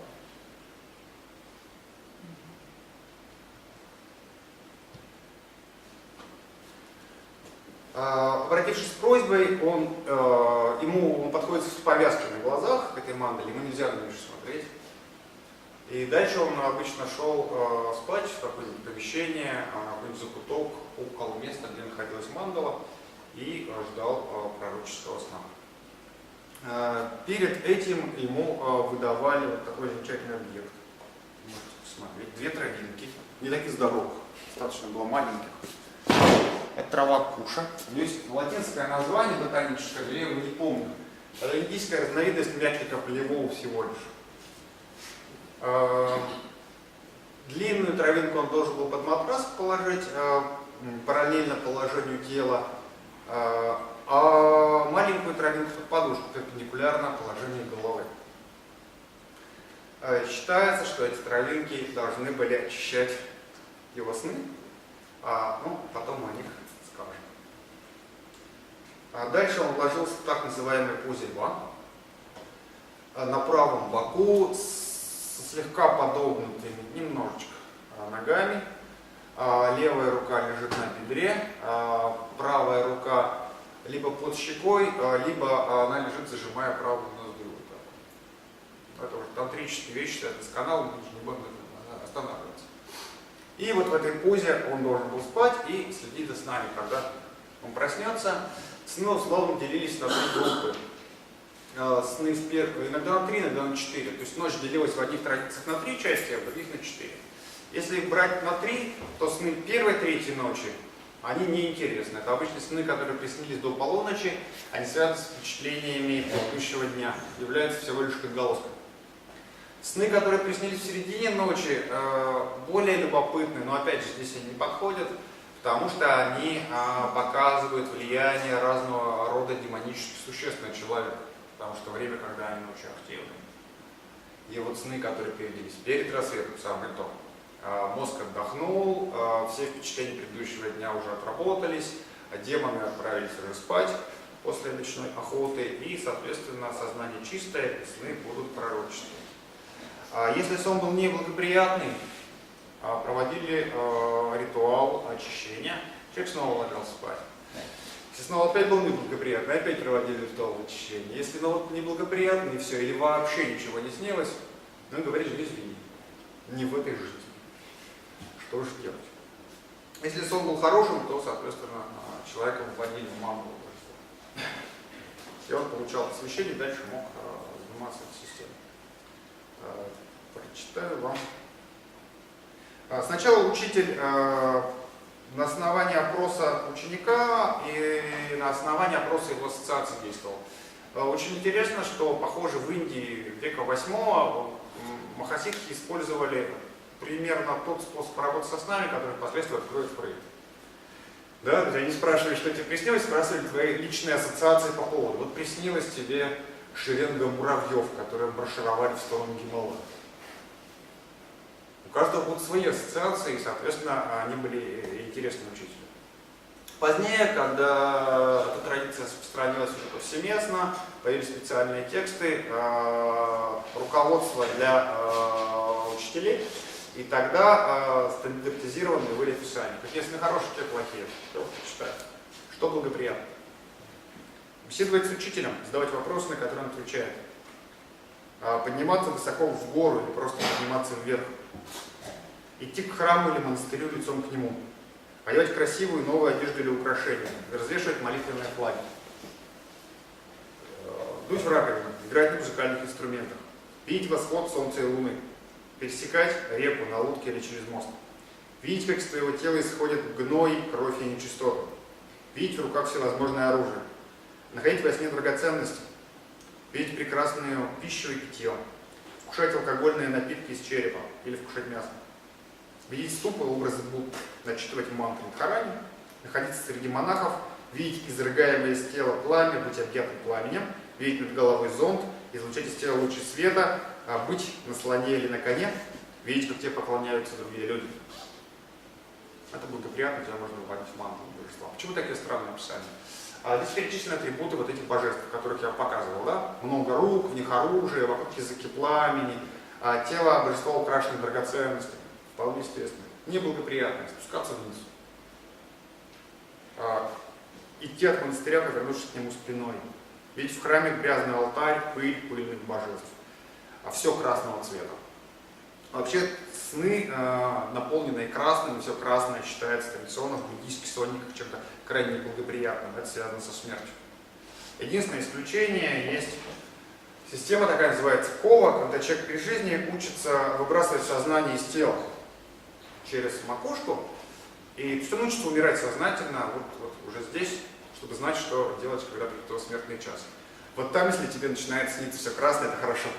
Обратившись с просьбой, он подходит с повязкой на глазах к этой мандале, ему нельзя на нее смотреть. И дальше он обычно шел спать в какое-нибудь помещение, какой-нибудь закуток около места, где находилась мандала, и ждал пророческого сна. Перед этим ему выдавали вот такой замечательный объект. Можете посмотреть. 2 травинки, не таких здоровых, достаточно было маленьких. Это трава куша. У нее есть латинское название ботаническое, я его не помню. Это индийская разновидность мячика полевого всего лишь. Длинную травинку он должен был под матрас положить, параллельно положению тела, а маленькую травинку под подушку, перпендикулярно положению головы. Считается, что эти травинки должны были очищать его сны, потом о них скажем. Дальше он вложился в так называемый позе льва, на правом боку, с слегка подогнутыми немножечко ногами. Левая рука лежит на бедре, правая рука либо под щекой, либо она лежит, зажимая правую ноздрю. Это уже тантрические вещи, это с канала, мы не будем останавливаться. И вот в этой позе он должен был спать и следить за снами. Когда он проснется, сны условно делились на 3 группы. Сны иногда на 3, иногда на 4. То есть ночь делилась в одних традициях на 3 части, а в других на 4. Если брать на 3, то сны первой трети ночи, они неинтересны. Это обычно сны, которые приснились до полуночи, они связаны с впечатлениями предыдущего дня, являются всего лишь отголоском. Сны, которые приснились в середине ночи, более любопытны, но опять же здесь они не подходят, потому что они показывают влияние разного рода демонических существ на человека, потому что время, когда они ночью активны. И вот сны, которые появились перед рассветом, самое то. Мозг отдохнул, все впечатления предыдущего дня уже отработались, демоны отправились уже спать после ночной охоты, и, соответственно, сознание чистое, сны будут пророческие. Если сон был неблагоприятный, проводили ритуал очищения, человек снова ложился спать. Если снова опять был неблагоприятный, опять проводили ритуал очищения. Если неблагоприятный, все, или вообще ничего не снилось, мы говорили, извини, не в этой жизни. Что же делать? Если сон был хорошим, то, соответственно, человека вводили в мандалу. И он получал посвящение, дальше мог заниматься этой системой. Прочитаю вам. Сначала учитель на основании опроса ученика и на основании опроса его ассоциации действовал. Очень интересно, что, похоже, в Индии века 8 махасидхи использовали примерно тот способ работы со снами, который впоследствии откроет Фрейд. Да, то есть они спрашивали, что тебе приснилось, спрашивали твои личные ассоциации по поводу. Вот приснилось тебе шеренга муравьев, которые маршировали в сторону Гималая. У каждого будут свои ассоциации, и, соответственно, они были интересны учителю. Позднее, когда эта традиция распространилась уже повсеместно, появились специальные тексты, руководство для учителей, и тогда стандартизированные были описания. Какие сны хорошие, какие плохие. Кто читает? Что благоприятно. Беседовать с учителем, задавать вопросы, на которые он отвечает. Подниматься высоко в гору или просто подниматься вверх. Идти к храму или монастырю лицом к нему. Одевать красивую новую одежду или украшения. Развешивать молитвенные флаги. Дуть в раковину. Играть на музыкальных инструментах. Видеть восход солнца и луны. Пересекать реку на лодке или через мост. Видеть, как из твоего тела исходит гной, кровь и нечистота. Видеть в руках всевозможное оружие. Находить во сне драгоценности. Видеть прекрасную пищу и питье. Вкушать алкогольные напитки из черепа или вкушать мясо. Видеть ступы, образы Будды, начитывать мантры Дхарани, находиться среди монахов, видеть изрыгаемое из тела пламя, быть объятым пламенем, видеть над головой зонт, излучать из тела лучи света, быть на слоне или на коне, видеть, как тебе поклоняются другие люди. Это благоприятно, тебя можно выполнять мантру божества. Почему такие странные описания? Здесь перечислены атрибуты вот этих божеств, которых я показывал. Да? Много рук, в них оружие, вокруг языки пламени, тело божества украшено драгоценностями. Вполне естественно. Неблагоприятно спускаться вниз. Идти от монастыря, повернувшись к нему спиной. Видеть в храме грязный алтарь, пыль, пыльных божеств. Все красного цвета. Вообще сны, наполненные красным, все красное считается традиционно в буддийских сонниках чем-то крайне неблагоприятным. Это связано со смертью. Единственное исключение есть система такая называется кова, когда человек при жизни учится выбрасывать сознание из тела через макушку, и все учится умирать сознательно вот уже здесь, чтобы знать, что делать, когда придет смертный час. Вот там, если тебе начинает сниться все красное, это хорошо.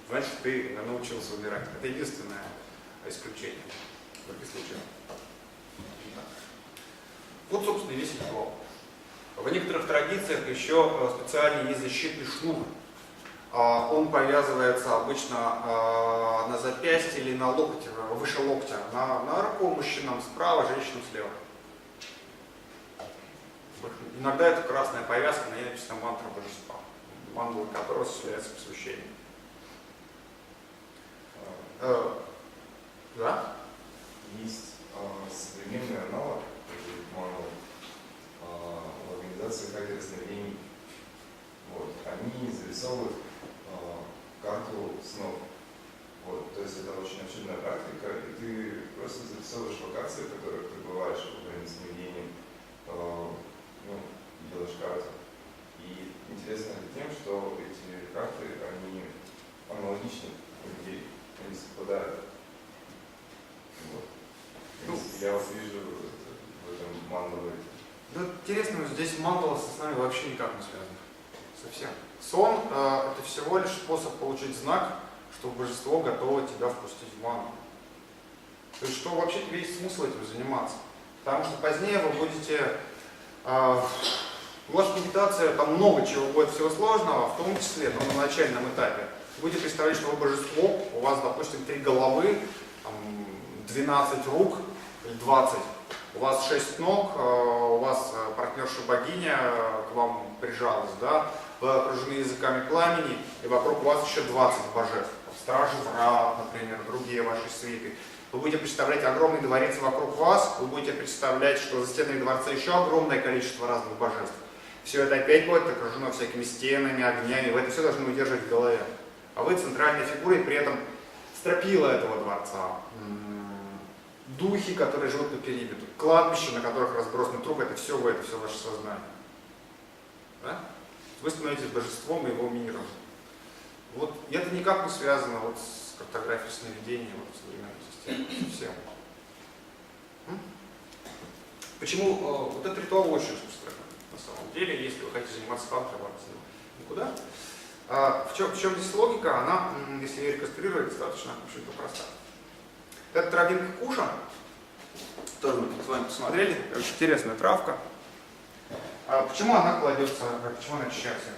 Значит, ты научился умирать. Это единственное исключение. В других случаях. Вот, собственно, весь ритуал. В некоторых традициях еще специально есть защитный шнур. Он повязывается обычно на запястье или на локте, выше локтя. На руку мужчинам справа, женщинам слева. Иногда это красная повязка, на ней написано мантра божества, мандала которого осуществляется посвящение. Да? Есть современный аналог мандалы в организации хакеры сновидений. Вот. Они зарисовывают карту снов. Вот. То есть это очень обширная практика, и ты просто зарисовываешь локации, в которых ты бываешь во время сновидения, делаешь карту. И интересно это тем, что эти карты, они аналогичны у людей, они совпадают. Вот. Я вот вижу в этом мандале. Да, интересно, здесь мандала с нами вообще никак не связана. Совсем. Сон это всего лишь способ получить знак, что божество готово тебя впустить в мандалу. То есть, что вообще тебе есть смысл этим заниматься? Потому что позднее вы будете... Ваша медитация, там много чего будет всего сложного, в том числе на начальном этапе. Вы будете представлять, что вы божество, у вас, допустим, 3 головы, 12 рук или 20. У вас 6 ног, у вас партнерша богиня к вам прижалась, да? Вы окружены языками пламени, и вокруг вас еще 20 божеств. Стражи врат, например, другие ваши свиты. Вы будете представлять огромный дворец вокруг вас, вы будете представлять, что за стенами дворца еще огромное количество разных божеств. Все это опять будет окружено всякими стенами, огнями, вы это все должны удерживать в голове. А вы центральной фигурой, при этом стропила этого дворца. Духи, которые живут по периметру, кладбища, на которых разбросаны трупы, это все вы, это все ваше сознание. Да? Вы становитесь божеством и его миром. Вот и это никак не связано вот с картографией сновидения вот, в современной системе. Совсем. Почему вот этот ритуал очень распространен на самом деле, если вы хотите заниматься тантрой, вам никуда. в чем здесь логика? Она, если ее реконструировать, достаточно, в общем-то, проста. Это травинка куша, тоже мы с вами посмотрели, очень интересная травка. Почему она кладется, почему она очищается?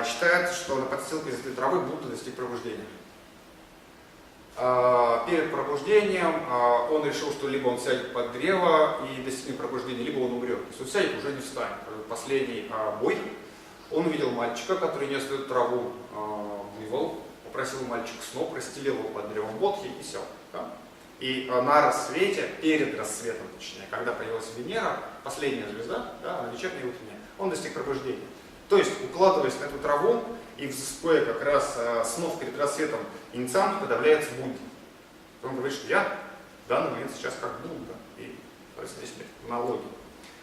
Считается, что на подстилке из этой травы Будда достиг пробуждения. Перед пробуждением он решил, что либо он сядет под древо и достигнет пробуждения, либо он умрет. То есть он сядет, уже не встанет. Последний бой, он увидел мальчика, который нес эту траву, вывел, попросил мальчика снова, расстелил его под древом Бодхи и сел. Да? И на рассвете, перед рассветом, точнее, когда появилась Венера, последняя звезда, да, на вечерней и утренней, он достиг пробуждения. То есть, укладываясь на эту траву и взыскуя как раз снов перед рассветом, инициант подавляется Будде. Он говорит, что я в данный момент сейчас как Будда. И, то есть, здесь аналогия.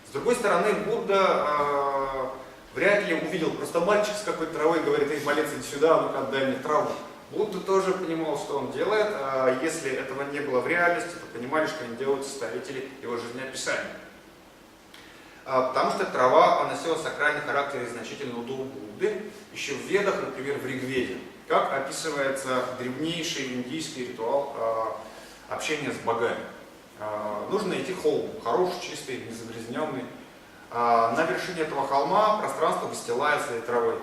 С другой стороны, Будда вряд ли увидел просто мальчик с какой-то травой, говорит, эй, малец, иди сюда, ну-ка отдай мне траву. Будда тоже понимал, что он делает, а если этого не было в реальности, то понимали, что они делают составители его жизнеописания. Потому что трава носила сакральный характер и значительную до Будды, еще в Ведах, например, в Ригведе, как описывается древнейший индийский ритуал общения с богами. Нужно найти холм, хороший, чистый, незагрязненный. На вершине этого холма пространство выстилается этой травой.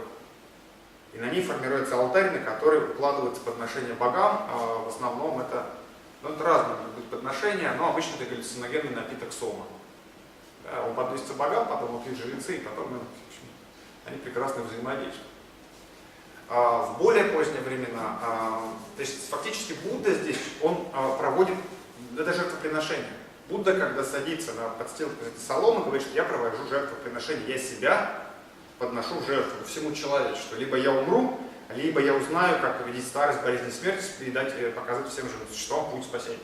И на ней формируется алтарь, на который укладываются подношения богам. В основном это, это разные могут быть подношения, но обычно это галлюциногенный напиток сома. Он подносится богам, потом пьют жрецы, и потом в общем, они прекрасно взаимодействуют. В более поздние времена, то есть фактически Будда здесь, он проводит это жертвоприношение. Будда, когда садится на подстилку из этой соломы, говорит, что я провожу жертвоприношение, я себя подношу в жертву всему человечеству. Либо я умру, либо я узнаю, как победить старость, болезнь и смерть, и показать всем живым существам путь спасения.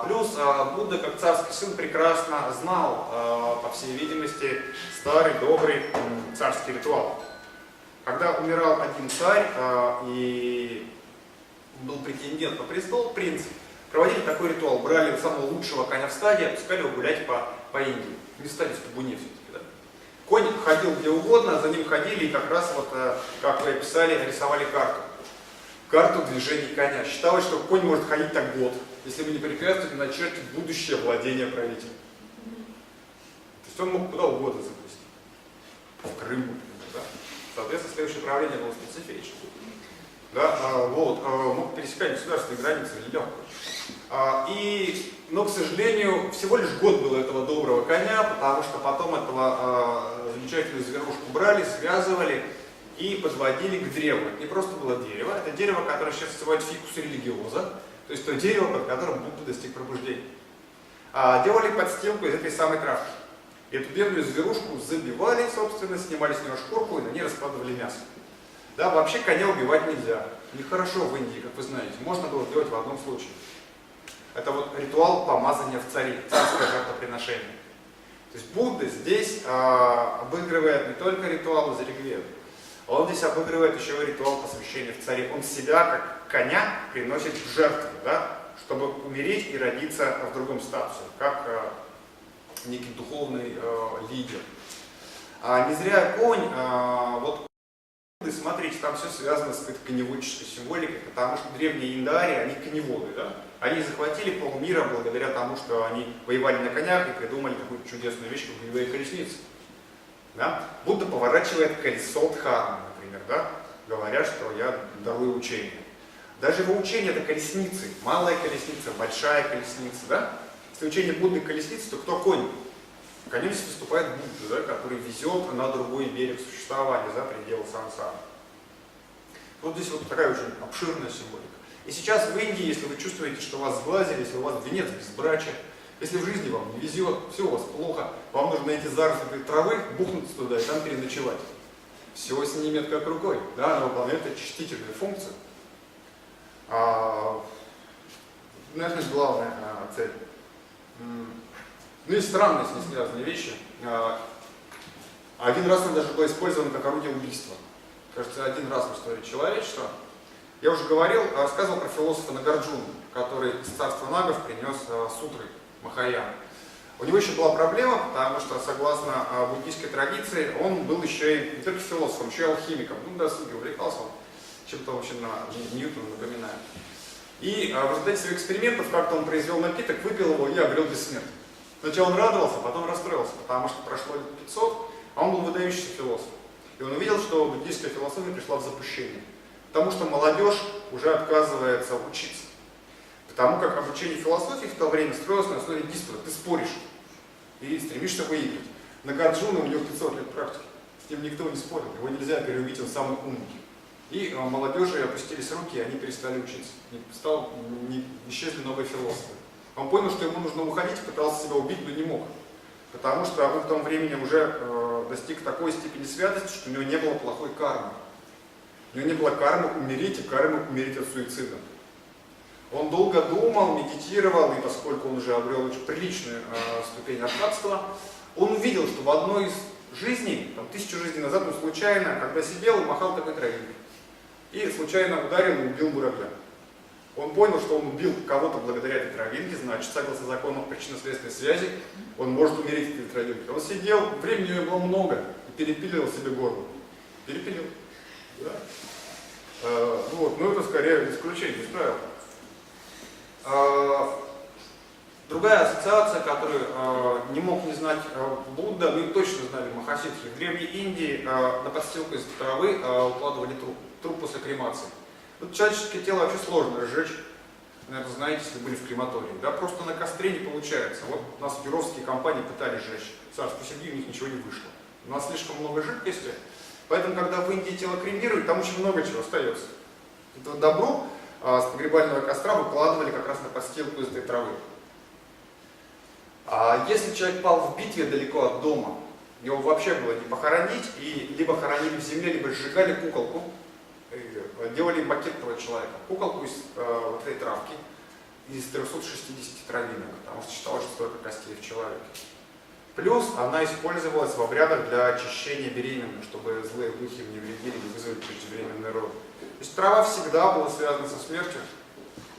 Плюс Будда, как царский сын, прекрасно знал, по всей видимости, старый, добрый царский ритуал. Когда умирал один царь и был претендент на престол, принц, проводили такой ритуал, брали самого лучшего коня в стаде, отпускали его гулять по Индии. Не стали в табуне все-таки, да? Конь ходил где угодно, за ним ходили и как раз, вот, как вы описали, рисовали карту. Карту движений коня. Считалось, что конь может ходить так год, если вы не препятствуете начертить будущее владение правителя. То есть он мог куда угодно запустить. В Крым, например, да? Соответственно, следующее правление было специфичным. Да? Мог пересекать государственные границы легко. Но, к сожалению, всего лишь год было этого доброго коня, потому что потом этого замечательную зверушку брали, связывали и подводили к древу. Это не просто было дерево, это дерево, которое сейчас называют фикус религиоза, то есть то дерево, под которым Будда достиг пробуждения. Делали подстилку из этой самой травки. Эту бедную зверушку забивали, собственно, снимали с нее шкурку и на ней раскладывали мясо. Да, вообще коня убивать нельзя. Нехорошо в Индии, как вы знаете. Можно было сделать в одном случае. Это вот ритуал помазания в цари, царское жертвоприношение. То есть Будда здесь обыгрывает не только ритуал из Ригведы, он здесь обыгрывает еще и ритуал посвящения в цари. Он себя, как коня, приносит в жертву, да, чтобы умереть и родиться в другом статусе, как некий духовный лидер. Не зря конь, смотрите, там все связано с какой-то коневодческой символикой, потому что древние индари, они коневоды, да? Они захватили полмира благодаря тому, что они воевали на конях и придумали какую-то чудесную вещь, как боевые колесницы. Да? Будда поворачивает колесо Дхармы, например, да? Говоря, что я дарую учение. Даже его учение это колесницы, малая колесница, большая колесница, да? Если учение Будды колесницы, то кто конь? Конем здесь выступает Будда, да, который везет на другой берег существования, за пределы сансары. Вот здесь вот такая очень обширная символика. И сейчас в Индии, если вы чувствуете, что вас сглазили, если у вас венец безбрачия, если в жизни вам не везет, все у вас плохо, вам нужно найти заросли травы, бухнуться туда и там переночевать. Все снимет как рукой, да, она выполняет очистительную функцию. Наверное, главная цель. Ну и странные с ней связанные вещи. Один раз она даже была использована как орудие убийства. Кажется, один раз в истории человечества. Я уже рассказывал про философа Нагарджуну, который из царства нагов принес сутры Махаяны. У него еще была проблема, потому что, согласно буддийской традиции, он был еще и не только философом, еще и алхимиком. Ну, досуге увлекался он, чем-то вообще на Ньютона напоминает. И в результате своих экспериментов как-то он произвел напиток, выпил его и обрел бессмертие. Сначала он радовался, потом расстроился, потому что прошло лет 500, а он был выдающийся философ. И он увидел, что буддийская философия пришла в запущение. Потому что молодежь уже отказывается учиться. Потому как обучение философии в то время строилось на основе диспута. Ты споришь и стремишься выиграть. Нагарджуна, у него 500 лет практики. С ним никто не спорил, его нельзя переубедить, он самый умный. И молодежи опустились руки, и они перестали учиться. Исчезли новые философы. Он понял, что ему нужно уходить, пытался себя убить, но не мог. Потому что он в том времени уже достиг такой степени святости, что у него не было плохой кармы. У него не было кармы умереть, и кармы умереть от суицида. Он долго думал, медитировал, и поскольку он уже обрел очень приличную ступень архатства, он увидел, что в одной из жизней, 1000 жизней назад, он случайно, когда сидел, махал такой травинкой. И случайно ударил и убил муравья. Он понял, что он убил кого-то благодаря этой травинке, значит, согласно закону причинно-следственной связи, он может умереть от этой травинки. Он сидел, времени у него было много, и перепилил себе горло. Перепилил. Да? Ну это скорее исключение из правил. Другая ассоциация, которую не мог не знать Будда, ну и точно знали махасидхи. В Древней Индии на подстилку из травы укладывали труп после кремации. Вот человеческое тело вообще сложно разжечь. Наверное, знаете, если были в крематории. Да, просто на костре не получается. Вот у нас юровские компании пытались сжечь. Царство семьи, у них ничего не вышло. У нас слишком много жидкости. Поэтому, когда в Индии тело кремируют, там очень много чего остается. Это вот добро с погребального костра выкладывали как раз на подстилку из этой травы. А если человек пал в битве далеко от дома, его вообще было не похоронить, и либо хоронили в земле, либо сжигали куколку, делали макет этого человека. Куколку из вот этой травки, из 360 травинок, потому что считалось, что столько костей в человеке. Плюс она использовалась в обрядах для очищения беременных, чтобы злые духи не вредили, не вызвали преждевременный род. То есть трава всегда была связана со смертью,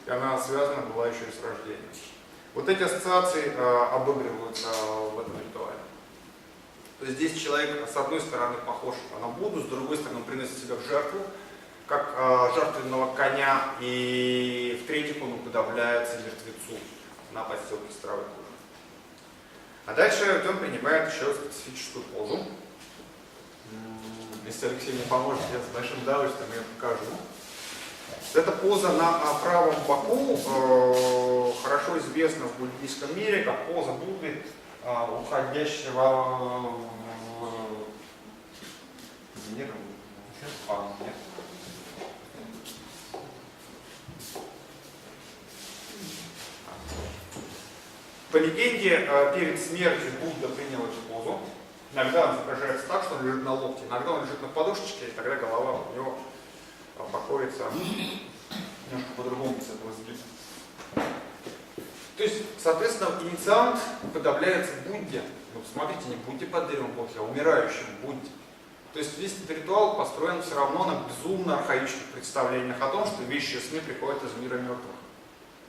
и она связана была еще и с рождением. Вот эти ассоциации обыгрываются в этом ритуале. То есть здесь человек с одной стороны похож на Будду, с другой стороны он приносит себя в жертву, как жертвенного коня, и в-третьих он уподобляется мертвецу на подстилке с травой. А дальше он принимает еще специфическую позу. Если Алексей мне поможет, я с большим удовольствием ее покажу. Эта поза на правом боку хорошо известна в буддийском мире как поза Будды, уходящего в мир. По легенде, перед смертью Будда принял эту позу. Иногда он изображается так, что он лежит на локте, иногда он лежит на подушечке, и тогда голова у него покоится немножко по-другому с этого взгляда. То есть, соответственно, инициант уподобляется Будде. Ну, посмотрите, не Будде под деревом плохи, а умирающему Будде. То есть весь этот ритуал построен все равно на безумно архаичных представлениях о том, что вещи сны приходят из мира мертвых.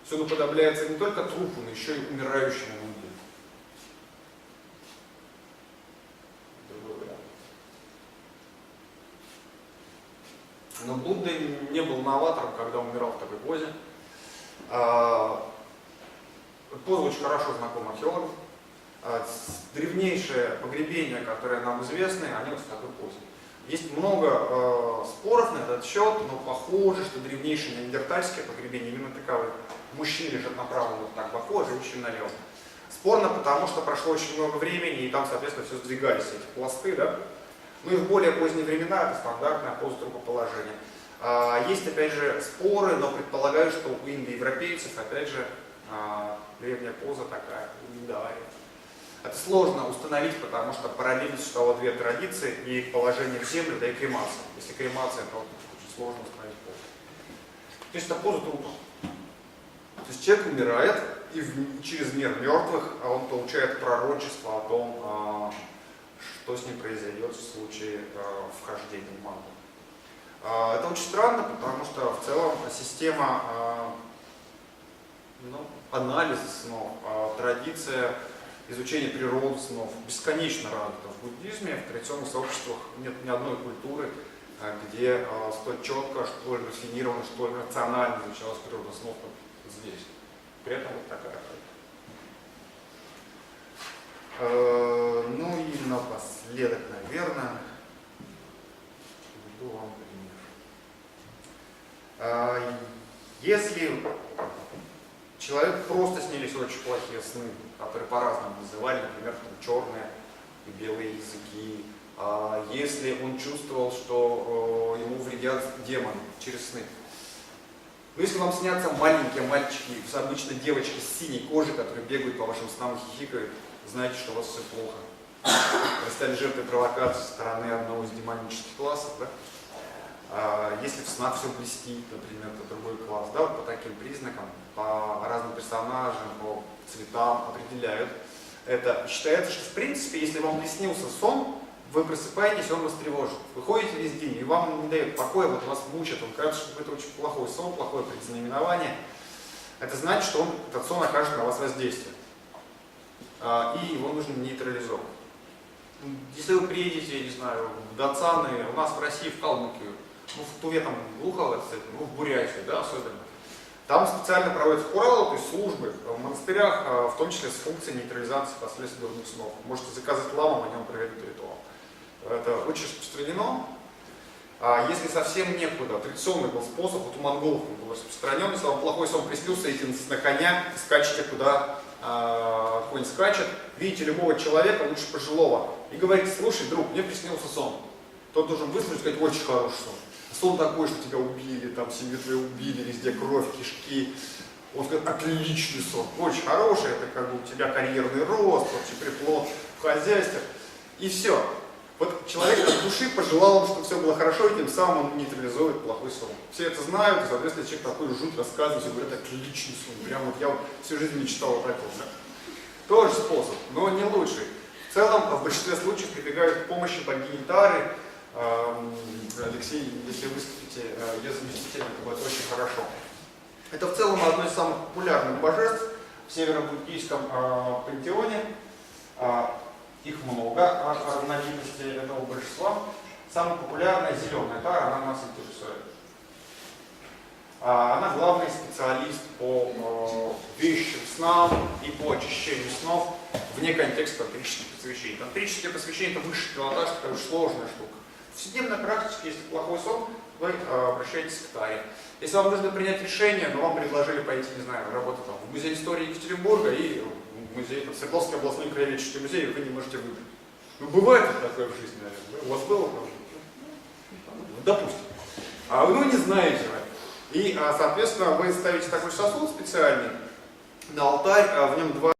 Все уподобляется не только трупу, но еще и умирающему Будде. Но Будда не был новатором, когда умирал в такой позе. Поза очень хорошо знакома археологам. Древнейшие погребения, которые нам известны, они вот в такой позе. Есть много споров на этот счет, но похоже, что древнейшие неандертальские погребения именно таковы. Мужчины лежат направо вот так боку, а женщины налево. Спорно, потому что прошло очень много времени, и там, соответственно, все сдвигались, эти пласты, да? Ну и в более поздние времена это стандартная поза трупоположения. Есть, опять же, споры, но предполагаю, что у индоевропейцев, опять же, древняя поза такая, да. Это сложно установить, потому что параллельно существовало две традиции, и положение в землю, да и кремация. Если кремация, то очень сложно установить позу. То есть это поза трупа. То есть человек умирает, и через мир мертвых он получает пророчество о том, что с ним произойдет в случае вхождения в манту. Это очень странно, потому что в целом система анализа снов, традиция изучение природы снов бесконечно развито в буддизме. В традиционных сообществах нет ни одной культуры, где столь четко, столь рафинированно, столь рационально изучалась природа снов, как здесь. При этом вот такая. Ну и напоследок, наверное, приведу вам пример. Если человеку просто снились очень плохие сны, которые по-разному называли, например, там, черные и белые языки, если он чувствовал, что ему вредят демоны через сны. Но если вам снятся маленькие мальчики, обычно девочки с синей кожей, которые бегают по вашим снам и хихикают, знаете, что у вас все плохо. Вы стали жертвой провокации со стороны одного из демонических классов, да? Если в снах все блестит, например, это другой класс, да, вот по таким признакам, по разным персонажам, по цветам определяют. Это считается, что в принципе, если вам приснился сон, вы просыпаетесь, он вас тревожит. Вы ходите весь день, и вам не дает покоя, вот вас мучат, он кажется, что это очень плохой сон, плохое предзнаменование. Это значит, что этот сон окажет на вас воздействие. И его нужно нейтрализовать. Если вы приедете, я не знаю, в Дацаны, у нас в России, в Калмыкию, ну в Туве там глухо, ну в Бурятию, да, особенно, там специально проводятся хуралы, то есть службы в монастырях, в том числе с функцией нейтрализации последствий дурных снов. Можете заказать ламу, о нем проведут ритуал. Это очень распространено. Если совсем некуда, традиционный был способ, вот у монголов он был распространен, если вам плохой сон приснился, идите на коня, скачете куда конь скачет, видите любого человека, лучше пожилого, и говорите: слушай, друг, мне приснился сон. Тот должен выслушать и сказать: очень хороший сон. Сон такой, что тебя убили, там семью твою убили, везде кровь, кишки. Он скажет: отличный сон, очень хороший, это как бы у тебя карьерный рост, вообще приплод в хозяйстве. И все. Вот человек от души пожелал, чтобы все было хорошо, и тем самым он нейтрализует плохой сон. Все это знают, и, соответственно, человек такой жуть рассказывает, и говорит: отличный сон. Прям вот я вот всю жизнь мечтал о таком. Да? Тот же способ, но не лучший. В целом, в большинстве случаев прибегают к помощи богини Тары. Алексей, если выступите ее заместителем, то будет очень хорошо. Это в целом одно из самых популярных божеств в северо-буддийском пантеоне. Их много, разновидностей этого божества. Самая популярная зеленая Тара, она нас интересует. Она главный специалист по вещим снам и по очищению снов вне контекста тантрических посвящений. Тантрические посвящения — это высший пилотаж, такая очень сложная штука. В повседневной практике, если плохой сон, вы обращаетесь к Таре. Если вам нужно принять решение, но вам предложили пойти, не знаю, работать там, в музей истории Екатеринбурга и в музей, там, Свердловский областной краеведческий музей, вы не можете выбрать. Ну, бывает такое в жизни, наверное. У вас было тоже? Допустим. А вы не знаете. И, соответственно, вы ставите такой сосуд специальный на алтарь, в нем два